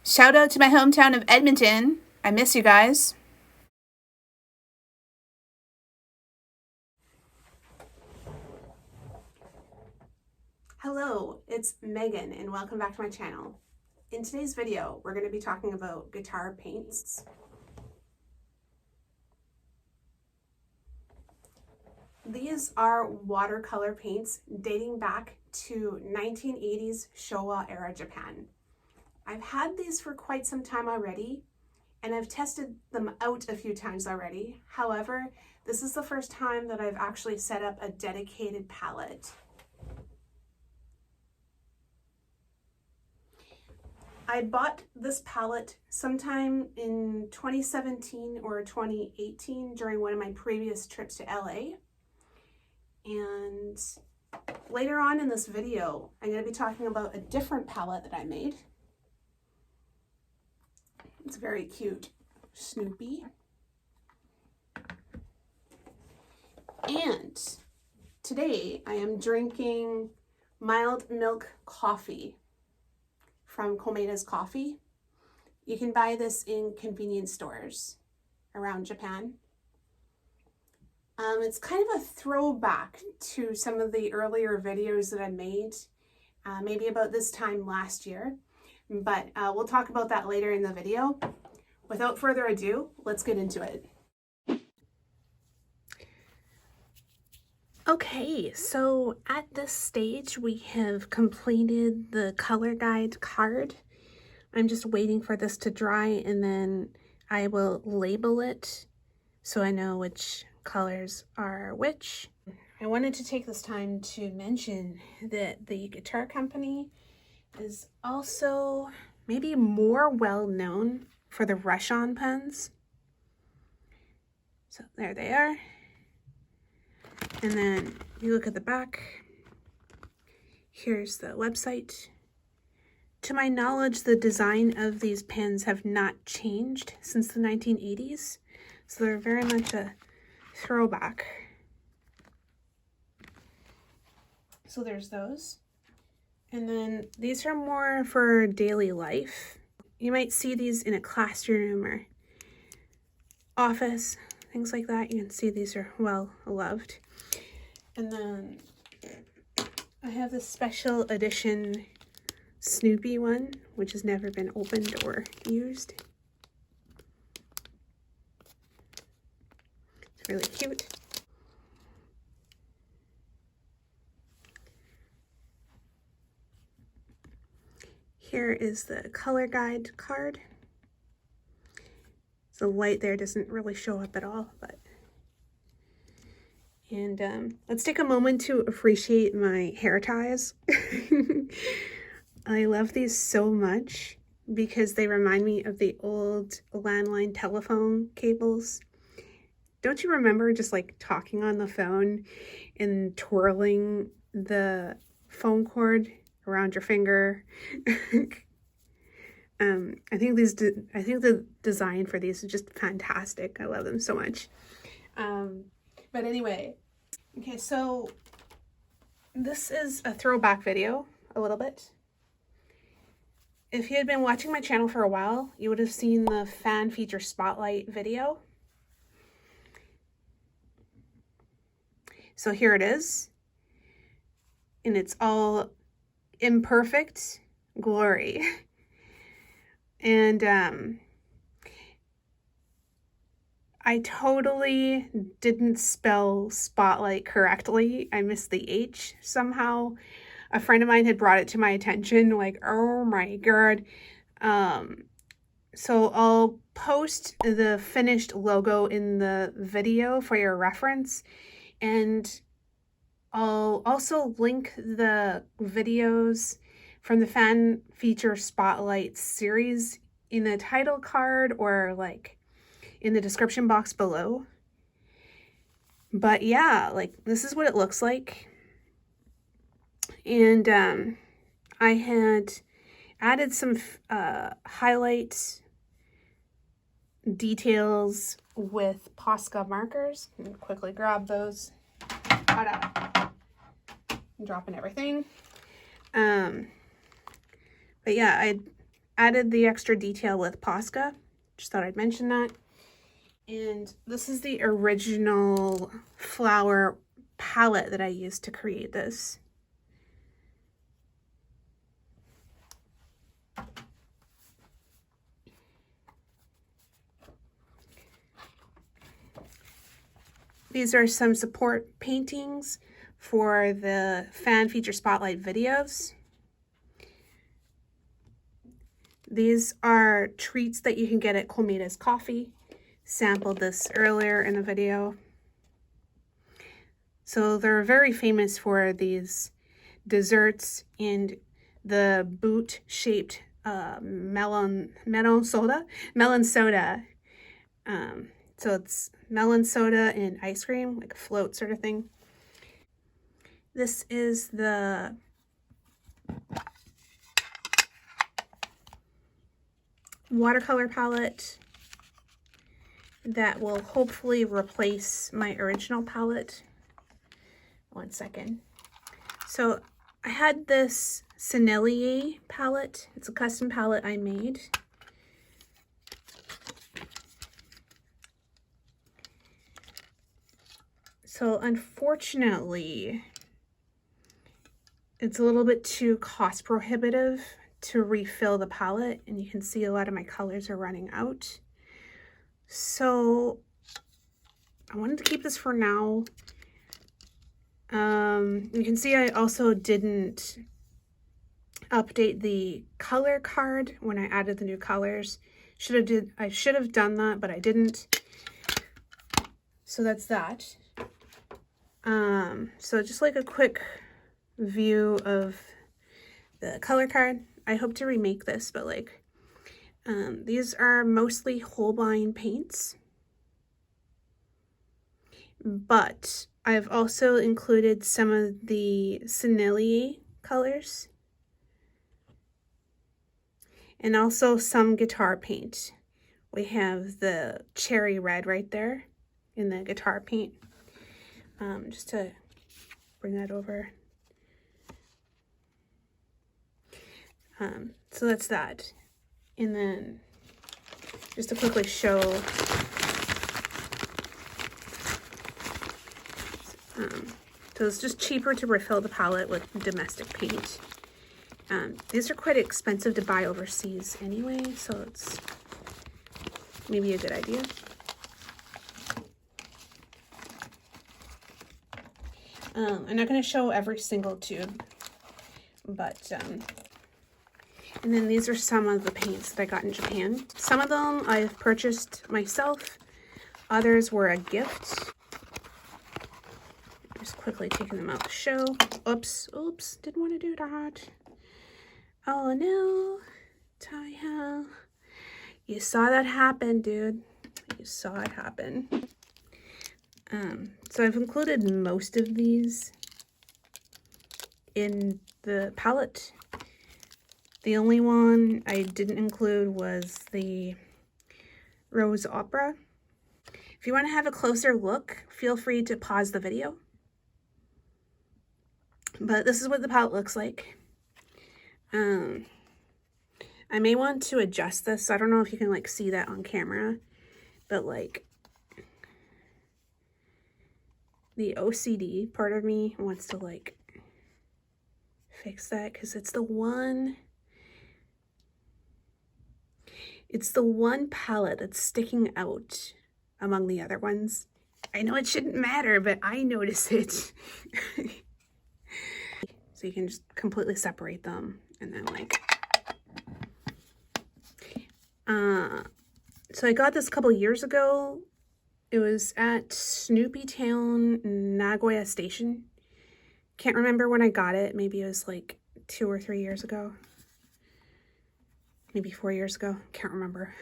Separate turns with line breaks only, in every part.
Shout out to my hometown of Edmonton. I miss you guys. Hello, it's Megan and welcome back to my channel. In today's video, we're going to be talking about guitar paints. These are watercolor paints dating back to 1980s Showa era Japan. I've had these for quite some time already, and I've tested them out a few times already. However, this is the first time that I've actually set up a dedicated palette. I bought this palette sometime in 2017 or 2018 during one of my previous trips to LA. And later on in this video, I'm going to be talking about a different palette that I made. It's very cute, Snoopy. And today I am drinking mild milk coffee from Komeda's Coffee. You can buy this in convenience stores around Japan. It's kind of a throwback to some of the earlier videos that I made, maybe about this time last year. But we'll talk about that later in the video. Without further ado, let's get into it. Okay, so at this stage we have completed the color guide card. I'm just waiting for this to dry and then I will label it so I know which colors are which. I wanted to take this time to mention that the guitar company is also maybe more well known for the rush-on pens. So there they are. And then you look at the back. Here's the website. To my knowledge, the design of these pens have not changed since the 1980s. So they're very much a throwback. So there's those. And then these are more for daily life. You might see these in a classroom or office, things like that. You can see these are well loved. And then I have this special edition Snoopy one, which has never been opened or used. It's really cute. Here is the color guide card. The light there doesn't really show up at all, but. And let's take a moment to appreciate my hair ties. I love these so much because they remind me of the old landline telephone cables. Don't you remember just like talking on the phone and twirling the phone cord around your finger? I think the design for these is just fantastic. I love them so much. But anyway, okay, so this is a throwback video a little bit. If you had been watching my channel for a while, you would have seen the fan feature spotlight video. So here it is, and it's all imperfect glory. And I totally didn't spell spotlight correctly. I missed the H somehow. A friend of mine had brought it to my attention, like, oh my God. So I'll post the finished logo in the video for your reference. And I'll also link the videos from the fan feature spotlight series in the title card or like in the description box below. But yeah, like this is what it looks like. And I had added some highlight details with Posca markers. Quickly grab those. I'm dropping everything. But yeah, I added the extra detail with Posca. Just thought I'd mention that. And this is the original flower palette that I used to create this. These are some support paintings for the fan feature spotlight videos. These are treats that you can get at Colmeida's Coffee. Sampled this earlier in the video. So they're very famous for these desserts and the boot-shaped melon soda. So it's melon soda and ice cream, like a float sort of thing. This is the watercolor palette that will hopefully replace my original palette. One second. So I had this Sennelier palette. It's a custom palette I made. So unfortunately, it's a little bit too cost prohibitive to refill the palette, and you can see a lot of my colors are running out. So I wanted to keep this for now. You can see I also didn't update the color card when I added the new colors. I should have done that, but I didn't. So that's that. So just like a quick view of the color card. I hope to remake this, but like these are mostly Holbein paints, but I've also included some of the Sennelier colors and also some guitar paint. We have the cherry red right there in the guitar paint. Just to bring that over. So that's that. And then just to quickly show so it's just cheaper to refill the palette with domestic paint. These are quite expensive to buy overseas anyway, so it's maybe a good idea. I'm not going to show every single tube, but and then these are some of the paints that I got in Japan. Some of them I've purchased myself, others were a gift. Just quickly taking them out to show. Oops, didn't want to do that. Oh no, Taya, you saw that happen, dude. You saw it happen. So I've included most of these in the palette. The only one I didn't include was the Rose Opera. If you want to have a closer look, feel free to pause the video. But this is what the palette looks like. I may want to adjust this. I don't know if you can like see that on camera, but like the OCD part of me wants to like fix that because it's the one palette that's sticking out among the other ones. I know it shouldn't matter, but I notice it. So you can just completely separate them and then like so I got this a couple years ago. It was at Snoopy Town, Nagoya Station. Can't remember when I got it. Maybe it was like 2 or 3 years ago. Maybe 4 years ago. Can't remember.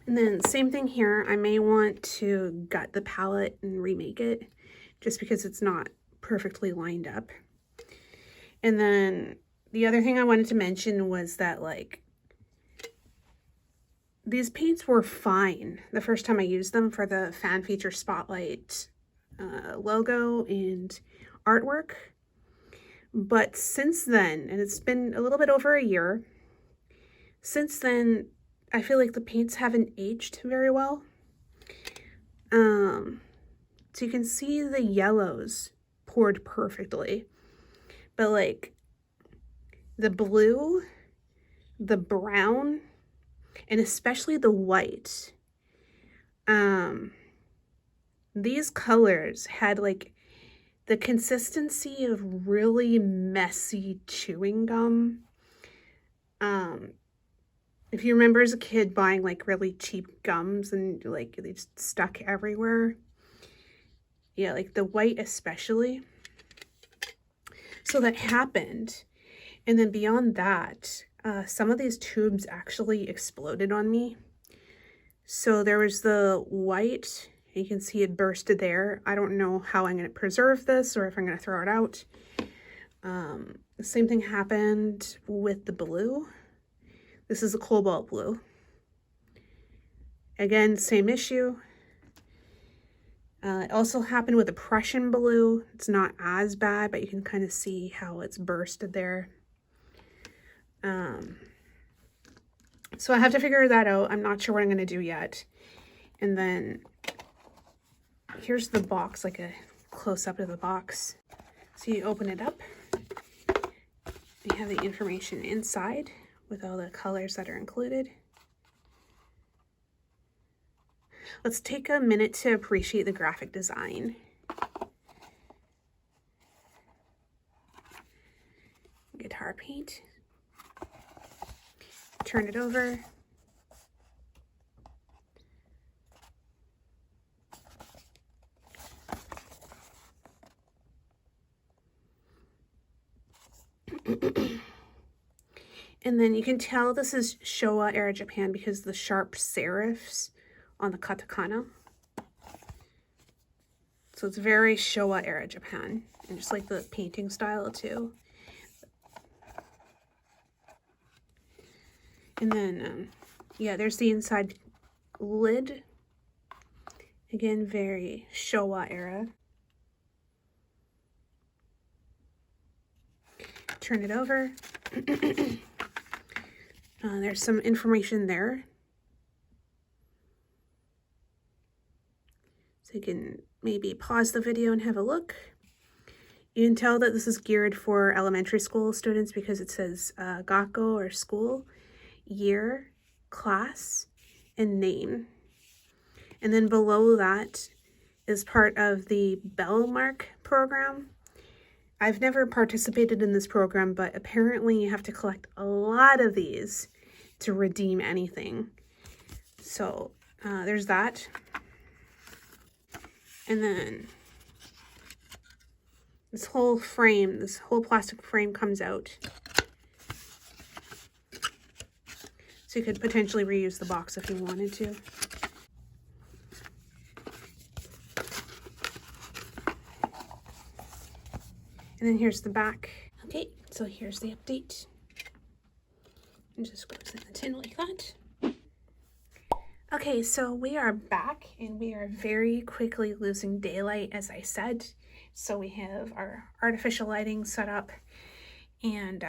And then same thing here. I may want to gut the palette and remake it just because it's not perfectly lined up. And then the other thing I wanted to mention was that like these paints were fine the first time I used them for the Fan Feature Spotlight logo and artwork. But since then, and it's been a little bit over a year, since then, I feel like the paints haven't aged very well. So you can see the yellows poured perfectly, but like the blue, the brown, and especially the white, these colors had like the consistency of really messy chewing gum. If you remember as a kid buying like really cheap gums and like they just stuck everywhere. Yeah, like the white especially. So that happened. And then beyond that, some of these tubes actually exploded on me. So there was the white, you can see it bursted there. I don't know how I'm going to preserve this or if I'm going to throw it out. The same thing happened with the blue. This is a cobalt blue. Again, same issue. It also happened with the Prussian blue. It's not as bad, but you can kind of see how it's bursted there. So I have to figure that out. I'm not sure what I'm going to do yet. And then here's the box, like a close-up of the box. So you open it up. You have the information inside with all the colors that are included. Let's take a minute to appreciate the graphic design. Guitar paint. Turn it over. And then you can tell this is Showa era Japan because the sharp serifs on the katakana. So it's very Showa era Japan, and just like the painting style too. And then, yeah, there's the inside lid. Again, very Showa era. Turn it over. There's some information there. So you can maybe pause the video and have a look. You can tell that this is geared for elementary school students because it says gakko or school, year, class, and name. And then below that is part of the Bellmark program. I've never participated in this program, but apparently you have to collect a lot of these to redeem anything. So there's that. And then this whole frame, this whole plastic frame comes out. So you could potentially reuse the box if you wanted to. And then here's the back. Okay, so here's the update. And just goes in the tin like that. Okay, so we are back and we are very quickly losing daylight, as I said. So we have our artificial lighting set up, and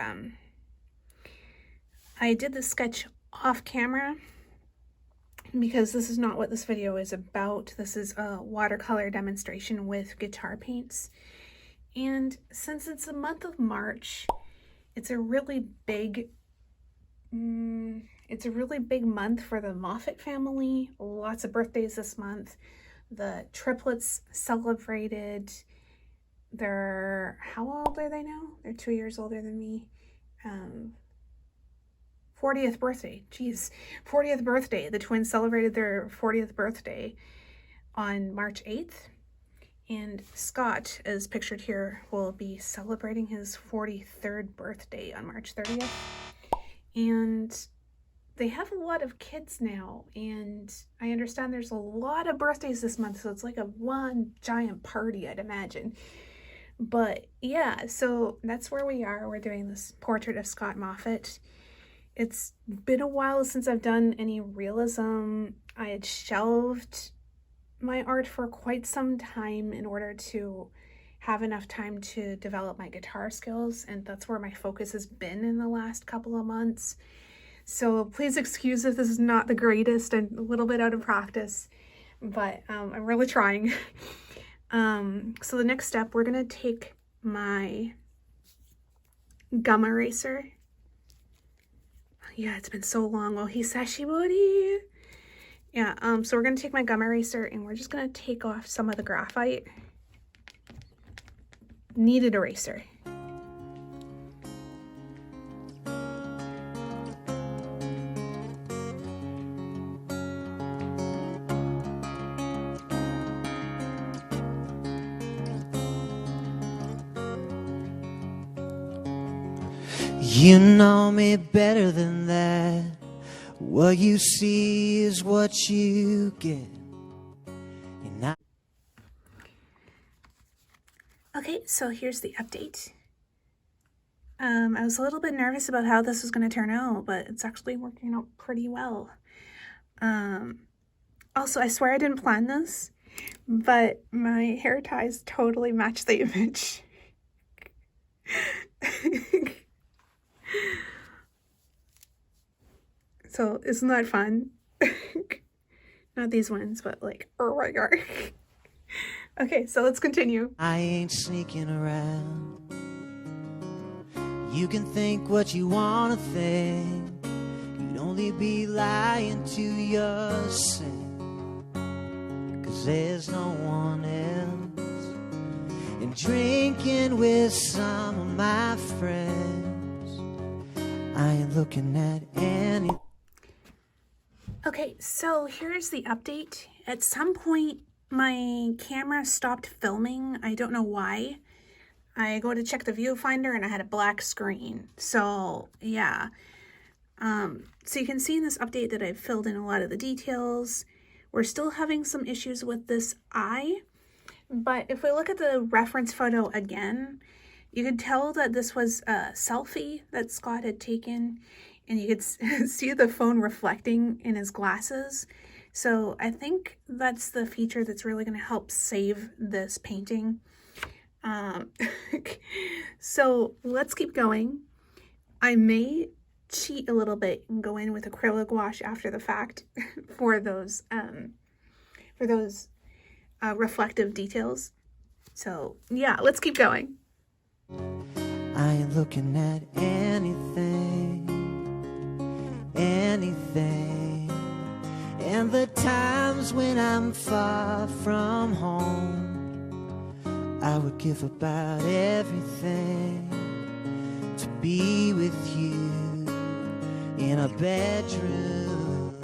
I did the sketch off camera because this is not what this video is about. This is a watercolor demonstration with guitar paints. And since it's the month of March, it's a really big month for the Moffatt family. Lots of birthdays this month. The triplets celebrated their, how old are they now? They're 2 years older than me. 40th birthday. Jeez, 40th birthday. The twins celebrated their 40th birthday on March 8th. And Scott, as pictured here, will be celebrating his 43rd birthday on March 30th. And they have a lot of kids now, and I understand there's a lot of birthdays this month, so it's like a one giant party, I'd imagine. But yeah, so that's where we are. We're doing this portrait of Scott Moffatt. It's been a while since I've done any realism. I had shelved my art for quite some time in order to have enough time to develop my guitar skills, and that's where my focus has been in the last couple of months. So please excuse if this is not the greatest and a little bit out of practice, but I'm really trying. So the next step, we're gonna take my gum eraser. Yeah, it's been so long. Oh, hisashibori. Yeah, so we're gonna take my gum eraser and we're just gonna take off some of the graphite. Kneaded eraser.
You know me better than that. What you see is what you get.
Okay, so here's the update. I was a little bit nervous about how this was going to turn out, but it's actually working out pretty well. Also, I swear I didn't plan this, but my hair ties totally match the image. So isn't that fun? Not these ones, but like, oh my god. Okay, so let's continue.
I ain't sneaking around. You can think what you want to think. You'd only be lying to yourself. 'Cause there's no one else. And drinking with some of my friends, I ain't looking at any.
Okay, so here's the update. At some point, my camera stopped filming. I don't know why. I go to check the viewfinder and I had a black screen. So yeah. So you can see in this update that I've filled in a lot of the details. We're still having some issues with this eye. But if we look at the reference photo again, you could tell that this was a selfie that Scott had taken. And you could see the phone reflecting in his glasses. So I think that's the feature that's really going to help save this painting. So let's keep going. I may cheat a little bit and go in with acrylic wash after the fact for those reflective details. So yeah, let's keep going.
I ain't looking at anything. And the times when I'm far from home, I would give about everything to be with you in a bedroom.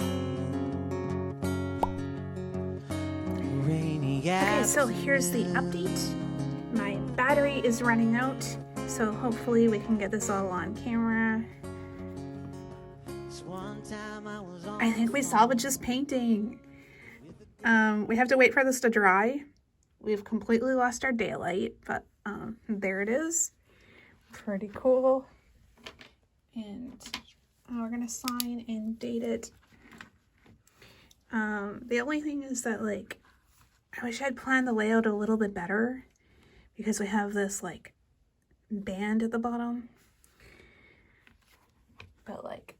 Rainy.
Okay, so here's the update. My battery is running out, so hopefully we can get this all on camera. I think we salvaged this painting. We have to wait for this to dry. We've completely lost our daylight, but there it is. Pretty cool. And we're gonna sign and date it. The only thing is that, like, I wish I'd planned the layout a little bit better because we have this like band at the bottom. But like,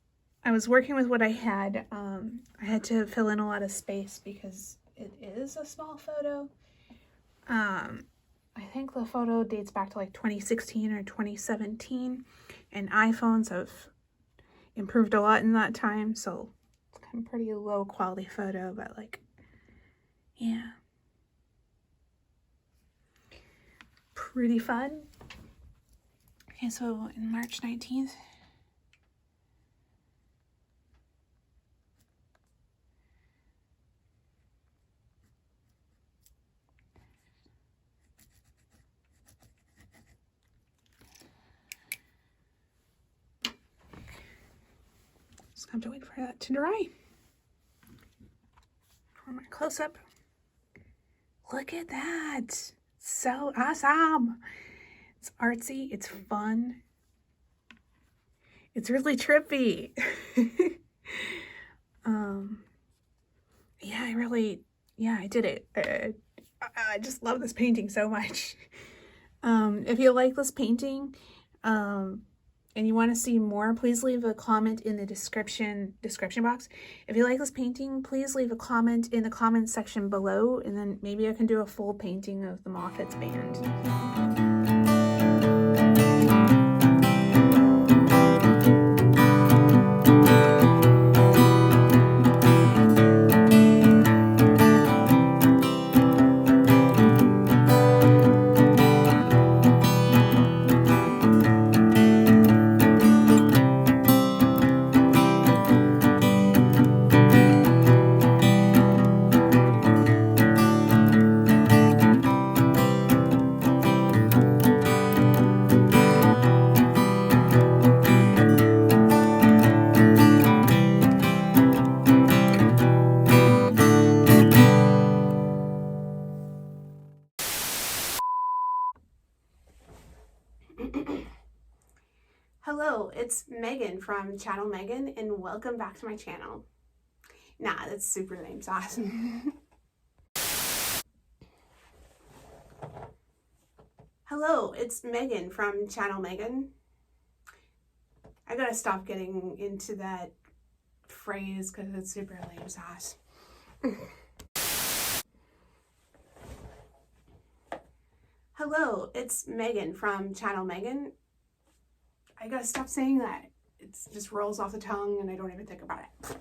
I was working with what I had. I had to fill in a lot of space because it is a small photo. I think the photo dates back to like 2016 or 2017, and iPhones have improved a lot in that time, so it's kind of pretty low quality photo, but like, yeah. Pretty fun. Okay, so in March 19th, just have to wait for that to dry. For my close-up. Look at that. So awesome. It's artsy, it's fun. It's really trippy. Yeah, I did it. I just love this painting so much. If you like this painting, and you want to see more, please leave a comment in the description box. If you like this painting, please leave a comment in the comment section below, and then maybe I can do a full painting of the Moffatt's band. Hello, it's Megan from Channel Megan, and welcome back to my channel. Nah, that's super lame sauce. Hello, it's Megan from Channel Megan. I gotta stop getting into that phrase because it's super lame sauce. Hello, it's Megan from Channel Megan. I gotta stop saying that. It just rolls off the tongue and I don't even think about it.